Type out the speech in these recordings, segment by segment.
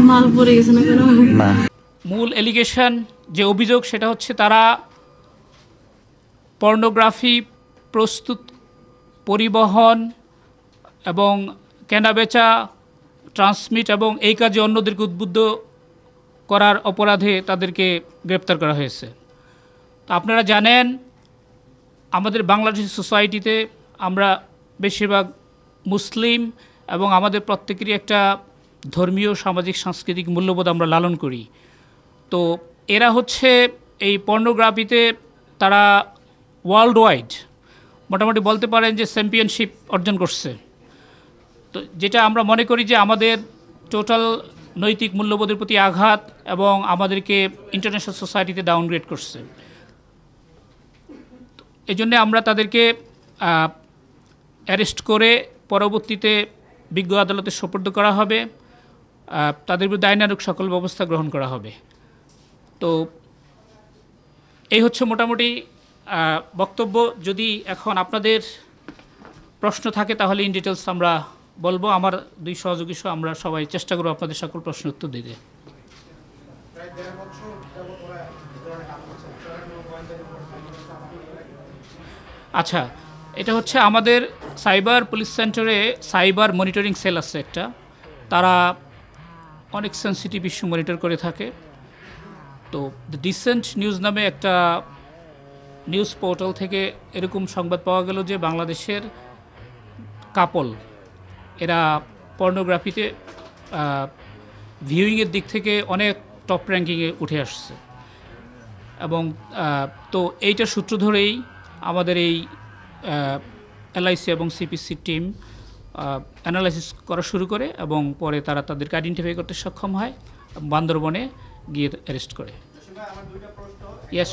মাল পড়ে গেছে না কেন? না, মূল এলিগেশন যে অভিযোগ সেটা হচ্ছে তারা পর্নোগ্রাফি প্রস্তুত, পরিবহন এবং কেনাবেচা, ট্রান্সমিট এবং এই কাজে অন্যদেরকে উদ্বুদ্ধ করার অপরাধে তাদেরকে গ্রেপ্তার করা হয়েছে। তো আপনারা জানেন আমাদের বাংলাদেশ সোসাইটিতে আমরা বেশিরভাগ মুসলিম এবং আমাদের প্রত্যেকেরই একটা ধর্মীয়, সামাজিক, সাংস্কৃতিক মূল্যবোধ আমরা লালন করি। তো এরা হচ্ছে এই পর্নোগ্রাফিতে তারা ওয়ার্ল্ড ওয়াইড মোটামুটি বলতে পারেন যে চ্যাম্পিয়নশিপ অর্জন করছে। তো যেটা আমরা মনে করি যে আমাদের টোটাল নৈতিক মূল্যবোধের প্রতি আঘাত এবং আমাদেরকে ইন্টারন্যাশনাল সোসাইটিতে ডাউনগ্রেড করছে। এই জন্যে আমরা তাদেরকে অ্যারেস্ট করে পরবর্তীতে বিজ্ঞ আদালতে সোপর্দ করা হবে, তাদের বিরুদ্ধে আইনানুগ সকল ব্যবস্থা গ্রহণ করা হবে। তো এই হচ্ছে মোটামুটি বক্তব্য। যদি এখন আপনাদের প্রশ্ন থাকে তাহলে ইন ডিটেলস আমরা বলবো। আমার দুই সহযোগী সহ আমরা সবাই চেষ্টা করব আপনাদের সকল প্রশ্ন উত্তর দিতে। আচ্ছা, এটা হচ্ছে আমাদের সাইবার পুলিশ সেন্টারে সাইবার মনিটরিং সেল আছে একটা, তারা অনেক সেন্সিটিভ ইস্যু মনিটর করে থাকে। তো দ্য ডিসেন্ট নিউজ নামে একটা নিউজ পোর্টাল থেকে এরকম সংবাদ পাওয়া গেল যে বাংলাদেশের কাপল এরা পর্নোগ্রাফিতে ভিউইংয়ের দিক থেকে অনেক টপ র্যাঙ্কিংয়ে উঠে আসছে। এবং তো এইটার সূত্র ধরেই আমাদের এই এলআইসি এবং সিপিসি টিম অ্যানালাইসিস করা শুরু করে এবং পরে তারা তাদেরকে আইডেন্টিফাই করতে সক্ষম হয়, বান্দরবনে গিয়ে অ্যারেস্ট করে। ইয়েস,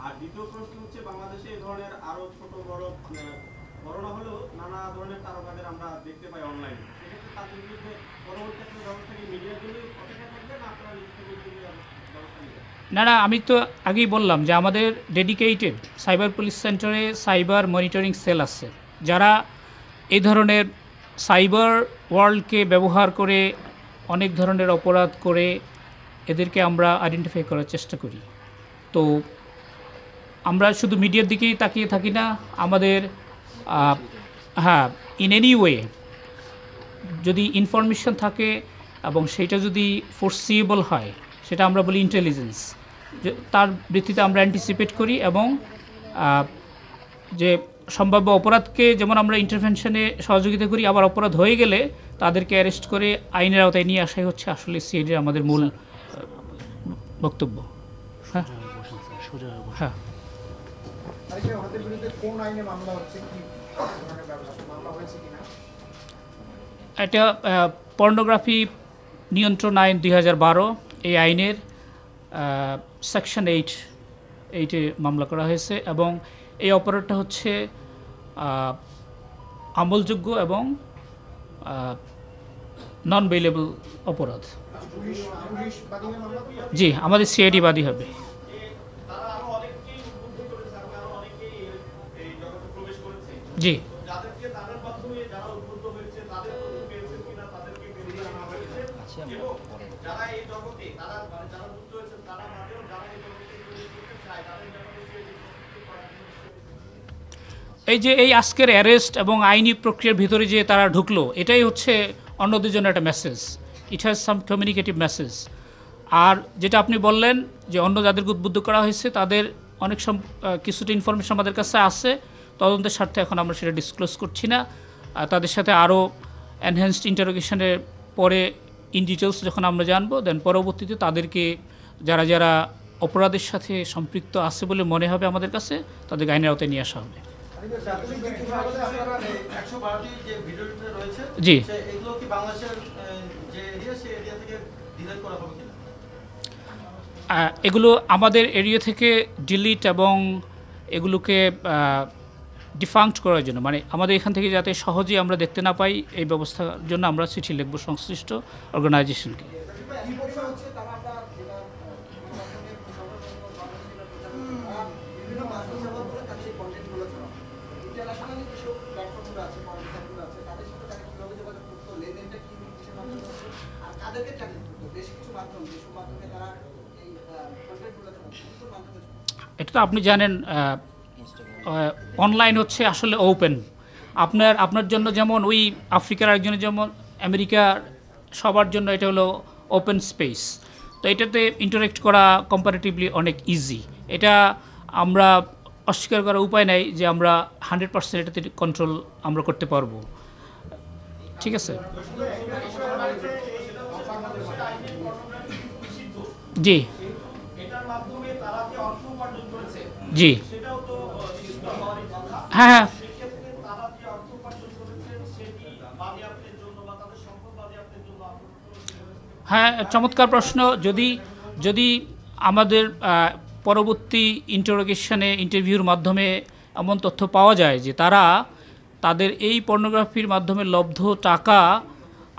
আর দ্বিতীয় প্রশ্ন হচ্ছে বাংলাদেশে এই ধরনের আরো ছোট বড় ঘটনা হলেও নানা ধরনের তারকাদের আমরা দেখতে পাই অনলাইনে। সেক্ষেত্রে তাদের বিরুদ্ধে পরবর্তী একটা ব্যবস্থা কি মিডিয়ার জন্য অপেক্ষা থাকবে না আপনারা ব্যবস্থা নেবেন? না, আমি তো আগেই বললাম যে আমাদের ডেডিকেটেড সাইবার পুলিশ সেন্টারে সাইবার মনিটরিং সেল আছে, যারা এই ধরনের সাইবার ওয়ার্ল্ডকে ব্যবহার করে অনেক ধরনের অপরাধ করে এদেরকে আমরা আইডেন্টিফাই করার চেষ্টা করি। তো আমরা শুধু মিডিয়ার দিকেই তাকিয়ে থাকি না, আমাদের হ্যাঁ, ইন এনি ওয়ে যদি ইনফরমেশন থাকে এবং সেটা যদি ফোরসিয়েবল হয়, সেটা আমরা বলি ইন্টেলিজেন্স, তার ভিত্তিতে আমরা অ্যান্টিসিপেট করি এবং যে সম্ভাব্য অপরাধকে যেমন আমরা ইন্টারভেনশনে সহযোগিতা করি, আবার অপরাধ হয়ে গেলে তাদেরকে অ্যারেস্ট করে আইনের আওতায় নিয়ে আসাই হচ্ছে আসলে সিআইডির আমাদের মূল বক্তব্য। হ্যাঁ হ্যাঁ, এটা পর্নোগ্রাফি নিয়ন্ত্রণ আইন 2012, এই আইনের সেকশন 8-এ মামলা করা হয়েছে এবং এই অপরাধটা হচ্ছে আমলযোগ্য এবং নন বেইলেবল অপরাধ। জি, আমাদের সিআইডি বাদী হবে। জি, এই যে এই আজকের অ্যারেস্ট এবং আইনি প্রক্রিয়ার ভিতরে যে তারা ঢুকলো, এটাই হচ্ছে অন্যদের জন্য একটা message. It has some communicative message. আর যেটা আপনি বললেন যে অন্য যাদেরকে উদ্বুদ্ধ করা হয়েছে তাদের অনেক কিছুটা ইনফরমেশন আমাদের কাছে আছে, তদন্তের স্বার্থে এখন আমরা সেটা ডিসক্লোজ করছি না। তাদের সাথে আরও এনহ্যান্সড ইন্টারোগেশনের পরে ইন ডিটেলস যখন আমরা জানবো, দেন পরবর্তীতে তাদেরকে যারা যারা অপরাধের সাথে সম্পৃক্ত আছে বলে মনে হবে আমাদের কাছে, তাদেরকে আইনের আওতায় নিয়ে আসা হবে। জি, এগুলো আমাদের এরিয়া থেকে ডিলিট এবং এগুলোকে ডিফাঙ্কড করার জন্য, মানে আমাদের এখান থেকে যাতে সহজেই আমরা দেখতে না পাই, এই ব্যবস্থার জন্য আমরা চিঠি লিখব সংশ্লিষ্ট অর্গানাইজেশনকে। মাধ্যম যেসব মাধ্যমে তারা এই কন্টেন্টগুলো মাধ্যমে এটা তো আপনি জানেন, অনলাইন হচ্ছে আসলে ওপেন। আপনার জন্য যেমন ওই আফ্রিকার একজনের যেমন আমেরিকার, সবার জন্য এটা হলো ওপেন স্পেস। তো এটাতে ইন্টারেক্ট করা কম্পারেটিভলি অনেক ইজি। এটা আমরা অস্বীকার করার উপায় নাই যে আমরা 100% এটাতে কন্ট্রোল আমরা করতে পারবো। ঠিক আছে, জি জি, হ্যাঁ হ্যাঁ, হ্যাঁ, চমৎকার প্রশ্ন। যদি যদি আমাদের পরবর্তী ইন্টারভিউর মাধ্যমে এমন তথ্য পাওয়া যায় যে তারা তাদের এই পর্নোগ্রাফির মাধ্যমে লব্ধ টাকা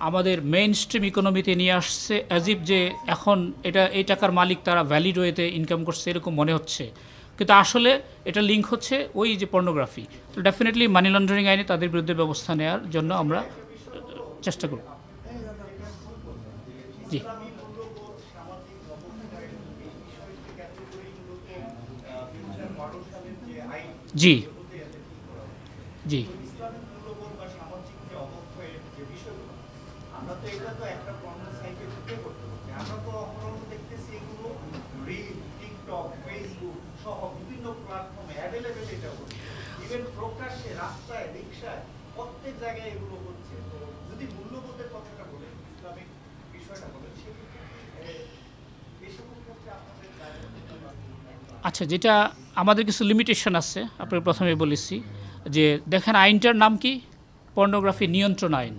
আমাদের মেইন স্ট্রিম ইকোনমিতে নিয়ে আসছে, অ্যাজ ইফ যে এখন এই টাকার মালিক তারা ভ্যালিড ওয়েতে ইনকাম করছে এরকম মনে হচ্ছে, কিন্তু আসলে এটা লিঙ্ক হচ্ছে ওই যে পর্নোগ্রাফি। তো ডেফিনেটলি মানি লন্ডারিং আইনে তাদের বিরুদ্ধে ব্যবস্থা নেওয়ার জন্য আমরা চেষ্টা করব। জি জি জি, আমরা তো এটা তো একটা পর্ন সাইটে ঢুকে করতে পারি। আমরা তো অহরহ দেখতেছি এগুলো রিল, টিকটক, ফেসবুক সহ বিভিন্ন প্ল্যাটফর্মে অ্যাভেলেবেল এটা হচ্ছে। ইভেন প্রকাশ্যে রাস্তায়, রিক্সায় প্রত্যেক জায়গায় এগুলো হচ্ছে। তো যদি মূল্যবোধের কথাটা বলেন, ইসলামিক বিষয়টা বলেন, সেক্ষেত্রে এসব ক্ষেত্রে আপনাদের আচ্ছা, যেটা আমাদের কিছু লিমিটেশন আছে, আপনাকে প্রথমে বলেছি যে দেখেন আইনটার নাম কি, পর্নোগ্রাফি নিয়ন্ত্রণ আইন।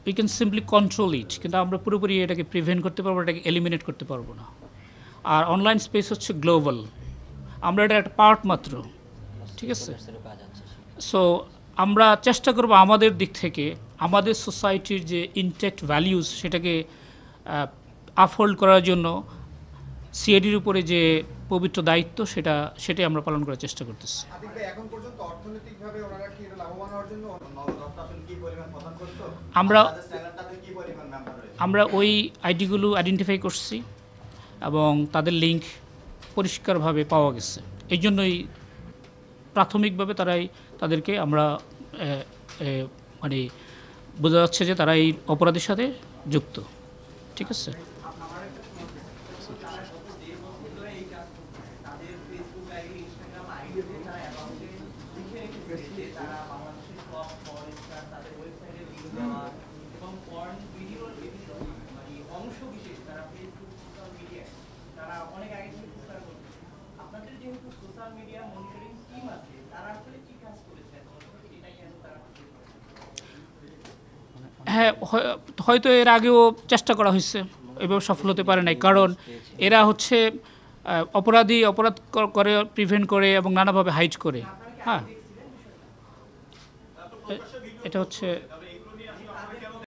We can simply control it, কিন্তু আমরা পুরোপুরি এটাকে প্রিভেন্ট করতে পারবো, এটাকে এলিমিনেট করতে পারবো না। আর অনলাইন স্পেস হচ্ছে গ্লোবাল, আমরা এটা একটা পার্ট মাত্র। ঠিক আছে, সো আমরা চেষ্টা করব আমাদের দিক থেকে আমাদের সোসাইটির যে ইনটেক্ট ভ্যালিউজ সেটাকে আপহোল্ড করার জন্য সিআইডির উপরে যে পবিত্র দায়িত্ব সেটাই আমরা পালন করার চেষ্টা করতেছি। আদিক ভাই, এখন পর্যন্ত অর্থনৈতিকভাবে ওনারা কি এটা লাভবান হওয়ার জন্য কি পরিমাণ প্রদান করতো? আমরা ওই আইডিগুলো আইডেন্টিফাই করছি এবং তাদের লিঙ্ক পরিষ্কারভাবে পাওয়া গেছে। এই জন্যই প্রাথমিকভাবে তাদেরকে আমরা মানে বোঝা যাচ্ছে যে তারা এই অপরাধের সাথে যুক্ত। ঠিক আছে, হ্যাঁ, হয়তো এর আগেও চেষ্টা করা হয়েছে, এভাবে সফল হতে পারে নাই, কারণ এরা হচ্ছে অপরাধ করে, প্রিভেন্ট করে এবং নানাভাবে হাইড করে। হ্যাঁ, এটা হচ্ছে